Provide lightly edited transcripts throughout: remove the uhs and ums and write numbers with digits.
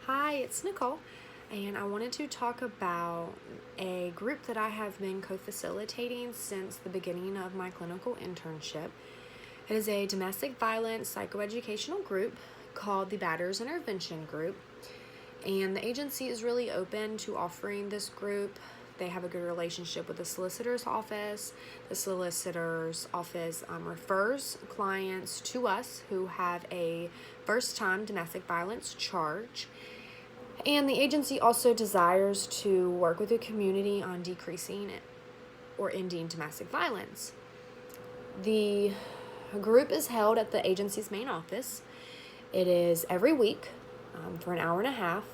Hi, it's Nicole, and I wanted to talk about a group that I have been co-facilitating since the beginning of my clinical internship. It is a domestic violence psychoeducational group called the Batterers Intervention Group, and the agency is really open to offering this group. They have a good relationship with the solicitor's office. The solicitor's office refers clients to us who have a first-time domestic violence charge. And the agency also desires to work with the community on decreasing or ending domestic violence. The group is held at the agency's main office. It is every week for an hour and a half,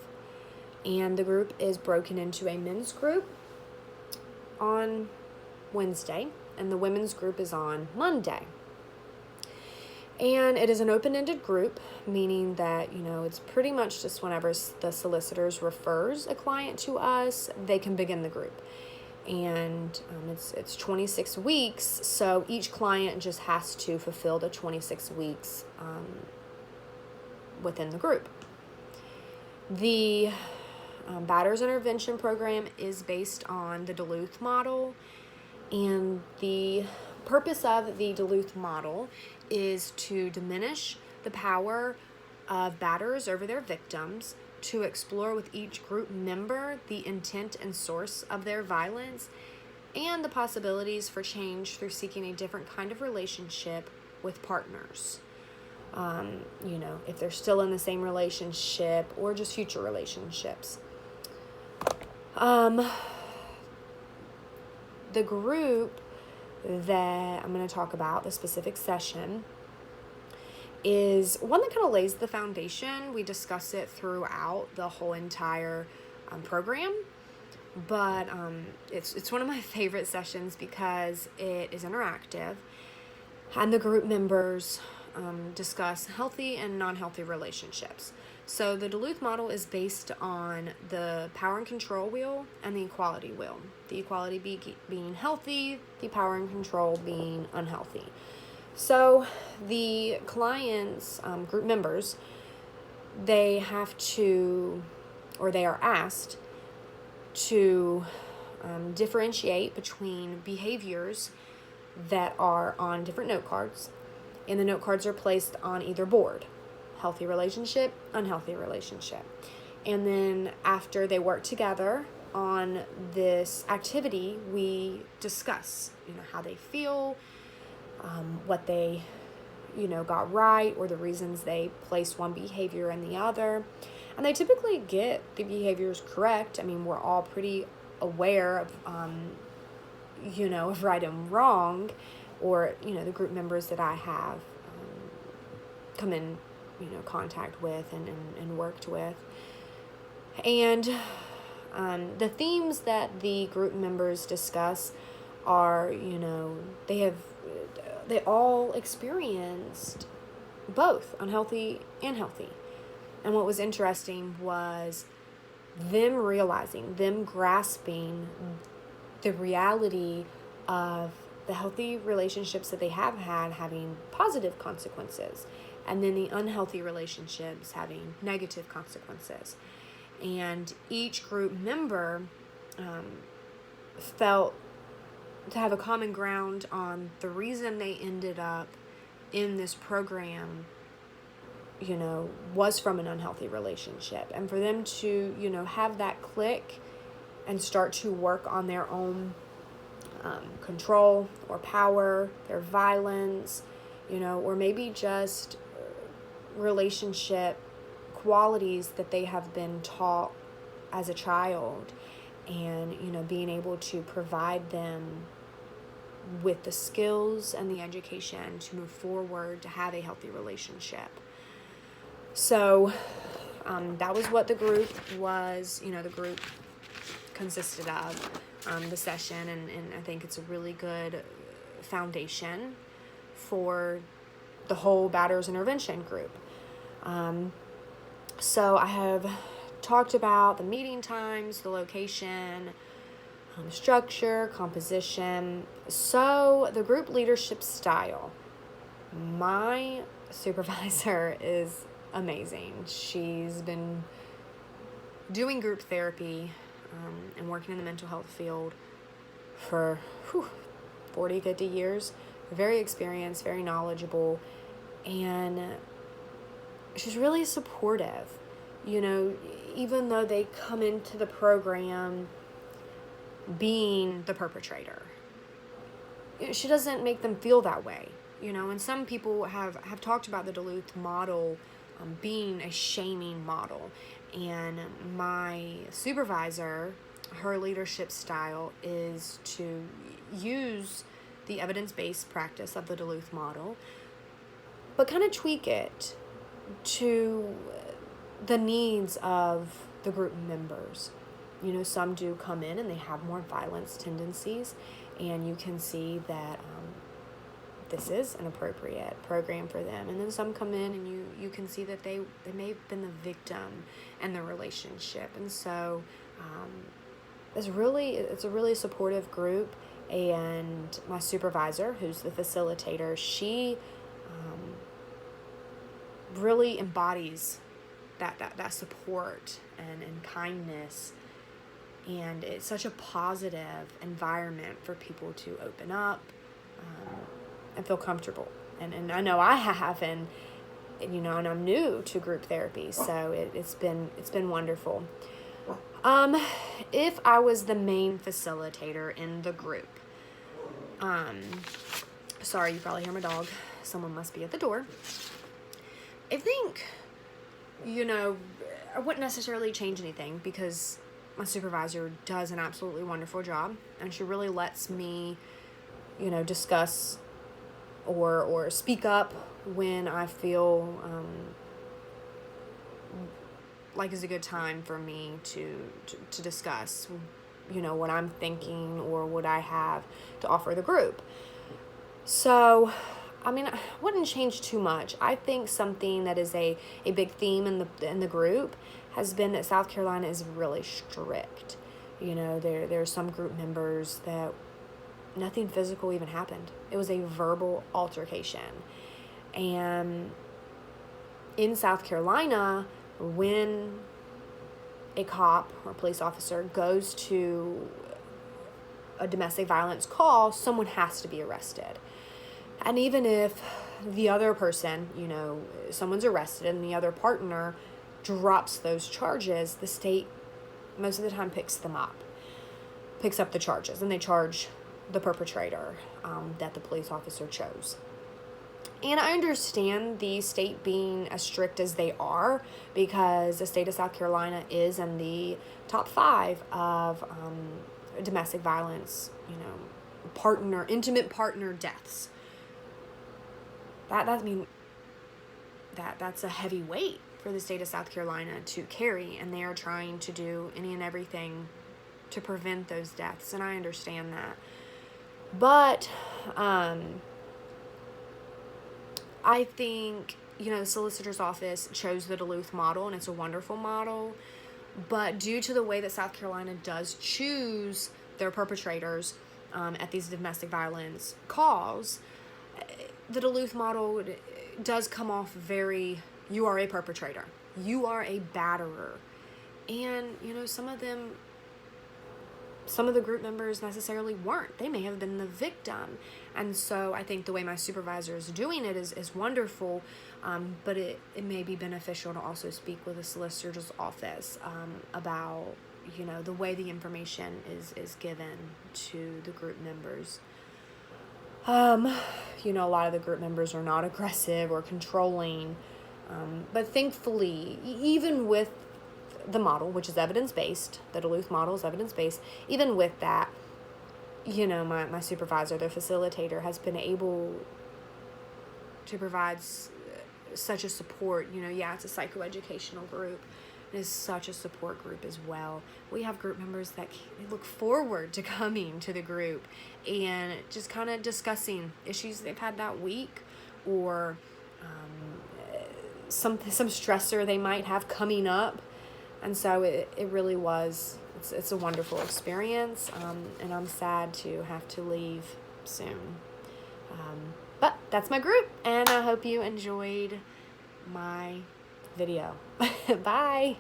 and the group is broken into a men's group on Wednesday, and the women's group is on Monday. And it is an open-ended group, meaning that, it's pretty much just whenever the solicitors refers a client to us, they can begin the group. And it's 26 weeks, so each client just has to fulfill the 26 weeks within the group. The Batterers Intervention Program is based on the Duluth model, and the purpose of the Duluth model is to diminish the power of batterers over their victims, to explore with each group member the intent and source of their violence, and the possibilities for change through seeking a different kind of relationship with partners. If they're still in the same relationship or just future relationships. The group that I'm going to talk about, the specific session, is one that kind of lays the foundation. We discuss it throughout the whole entire program, but it's one of my favorite sessions because it is interactive, and the group members discuss healthy and non-healthy relationships. So the Duluth model is based on the power and control wheel and the equality wheel. The equality being healthy, the power and control being unhealthy. So the clients, group members, they have to, or they are asked to differentiate between behaviors that are on different note cards, and the note cards are placed on either board: healthy relationship, unhealthy relationship. And then after they work together on this activity, we discuss, how they feel, what they, got right, or the reasons they placed one behavior and the other. And they typically get the behaviors correct. I mean, we're all pretty aware of, of right and wrong, or, the group members that I have come in, contact with and worked with. And the themes that the group members discuss are, they all experienced both unhealthy and healthy. And what was interesting was them realizing, them grasping the reality of the healthy relationships that they have had having positive consequences, and then the unhealthy relationships having negative consequences. And each group member felt to have a common ground on the reason they ended up in this program, was from an unhealthy relationship. And for them to, have that click and start to work on their own control or power, their violence, or maybe just relationship qualities that they have been taught as a child, and, being able to provide them with the skills and the education to move forward to have a healthy relationship. So that was what the group was, the group consisted of, the session, and I think it's a really good foundation for the whole Batterers Intervention group. So I have talked about the meeting times, the location, structure, composition. So the group leadership style. My supervisor is amazing. She's been doing group therapy and working in the mental health field for 40, 50 years. Very experienced, very knowledgeable, and she's really supportive. Even though they come into the program being the perpetrator, she doesn't make them feel that way. And some people have talked about the Duluth model being a shaming model. And my supervisor, her leadership style is to use the evidence-based practice of the Duluth model, but kind of tweak it to the needs of the group members. Some do come in and they have more violence tendencies, and you can see that this is an appropriate program for them. And then some come in and you can see that they may have been the victim in the relationship. And so it's a really supportive group. And my supervisor, who's the facilitator, she really embodies that support and kindness. And it's such a positive environment for people to open up and feel comfortable. And I know I have, and I'm new to group therapy, so it's been wonderful. If I was the main facilitator in the group, sorry, you probably hear my dog. Someone must be at the door. I think, I wouldn't necessarily change anything, because my supervisor does an absolutely wonderful job, and she really lets me, discuss or speak up when I feel like is a good time for me to discuss, what I'm thinking or what I have to offer the group. So, I wouldn't change too much. I think something that is a big theme in the group has been that South Carolina is really strict. There are some group members that nothing physical even happened. It was a verbal altercation. And in South Carolina, when a cop or police officer goes to a domestic violence call, someone has to be arrested. And even if the other person, someone's arrested and the other partner drops those charges, the state most of the time picks up the charges, and they charge the perpetrator that the police officer chose. And I understand the state being as strict as they are, because the state of South Carolina is in the top 5 of domestic violence, intimate partner deaths. That's a heavy weight for the state of South Carolina to carry, and they are trying to do any and everything to prevent those deaths, and I understand that. But I think, the solicitor's office chose the Duluth model, and it's a wonderful model, but due to the way that South Carolina does choose their perpetrators at these domestic violence calls, the Duluth model does come off very, you are a perpetrator, you are a batterer. And, some of the group members necessarily weren't. They may have been the victim. And so I think the way my supervisor is doing it is wonderful, but it may be beneficial to also speak with the solicitor's office about, the way the information is given to the group members. A lot of the group members are not aggressive or controlling, but thankfully, even with the model, which is evidence-based, the Duluth model is evidence-based, even with that, my supervisor, the facilitator, has been able to provide such a support. It's a psychoeducational group. It is such a support group as well. We have group members that look forward to coming to the group and just kind of discussing issues they've had that week, or some stressor they might have coming up. And so it really was, it's a wonderful experience, and I'm sad to have to leave soon. But that's my group, and I hope you enjoyed my video. Bye.